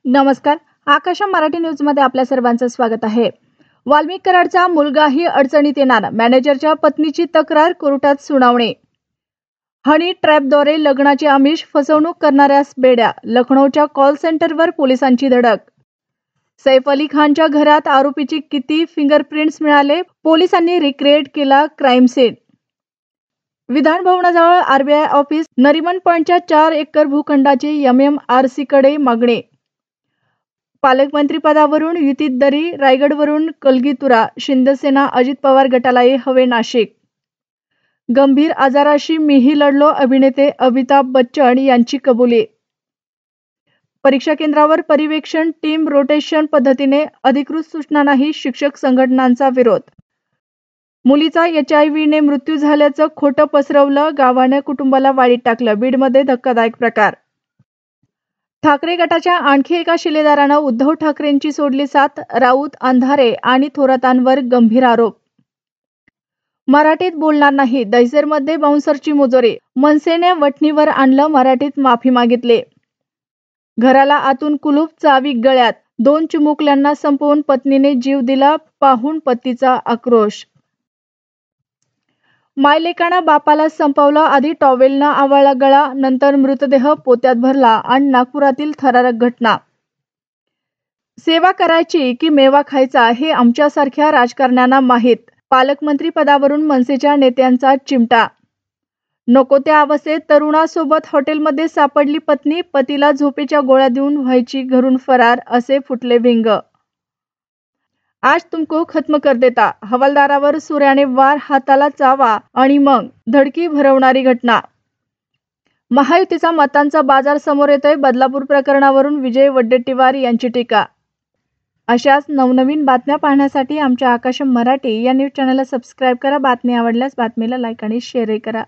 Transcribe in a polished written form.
नमस्कार. आकाशम मराठी न्यूज मध्ये आपल्या सर्वांचं स्वागत आहे. वाल्मिक कराडचा मुलगाही अडचणीत येणार, मॅनेजरच्या पत्नीची तक्रार, कोर्टात सुनावणी. हनी ट्रॅपद्वारे लग्नाचे आमिष, फसवणूक करणाऱ्यास बेड्या, लखनौच्या कॉल सेंटरवर पोलिसांची धडक. सैफ अली खानच्या घरात आरोपीची किती फिंगरप्रिंट्स मिळाले, पोलिसांनी रिक्रिएट केला क्राईम सीन. विधान भवनाजवळ आरबीआय ऑफिस, नरिमन पॉइंटच्या 4 एकर भूखंडाची एमएमआरसीकडे मागणी. पालकमंत्रीपदावरून युतीत दरी, रायगडवरून कलगीतुरा, शिंदेसेना अजित पवार गटालाही हवे नाशिक. गंभीर आजाराशी मीही लढलो, अभिनेते अमिताभ बच्चन यांची कबुली. परीक्षा केंद्रावर पर्यवेक्षण टीम रोटेशन पद्धतीने, अधिकृत सूचना नाही, शिक्षक संघटनांचा विरोध. मुलीचा HIV ने मृत्यू झाल्याचं खोटं पसरवलं, गावाने कुटुंबाला वाळीत टाकलं. बीडमध्ये धक्कादायक प्रकार. ठाकरे गटाच्या आणखी एका शिलेदारानं उद्धव ठाकरेंची सोडली साथ, राऊत, अंधारे आणि थोरातांवर गंभीर आरोप. मराठीत बोलणार नाही, दहिसरमध्ये बाउन्सरची मुजोरी, मनसेने वठणीवर आणलं, मराठीत माफी मागितली. घराला आतून कुलूप, चावी गळ्यात, 2 चिमुकल्यांना संपवून पत्नीने जीव दिला, पाहून पतीचा आक्रोश. मायलेकानं बापाला संपवलं, आधी टॉवेलनं आवळला गळा, नंतर मृतदेह पोत्यात भरला आणि नागपुरातील थरारक घटना. सेवा करायची की मेवा खायचा हे आमच्यासारख्या राजकारण्यांना माहीत. पालकमंत्री पदावरून मनसेच्या नेत्यांचा चिमटा. नको त्या अवस्थेत तरुणासोबत हॉटेलमध्ये सापडली पत्नी, पतीला झोपेच्या गोळ्या देऊन व्हायची घरून फरार, असे फुटले व्यंग. आज तुमको खत्म कर देता, हवालदारावर सूर्याने वार, हाताला चावा आणि मग धडकी भरवणारी घटना. महायुतीचा मतांचा बाजार समोर येतोय, बदलापूर प्रकरणावरून विजय वडेट्टीवार यांची टीका. अशाच नवनवीन बातम्या पाहण्यासाठी आमच्या आकाशम मराठी या न्यूज चॅनलला सबस्क्राईब करा. बातमी आवडल्यास बातमीला लाईक आणि शेअरही करा.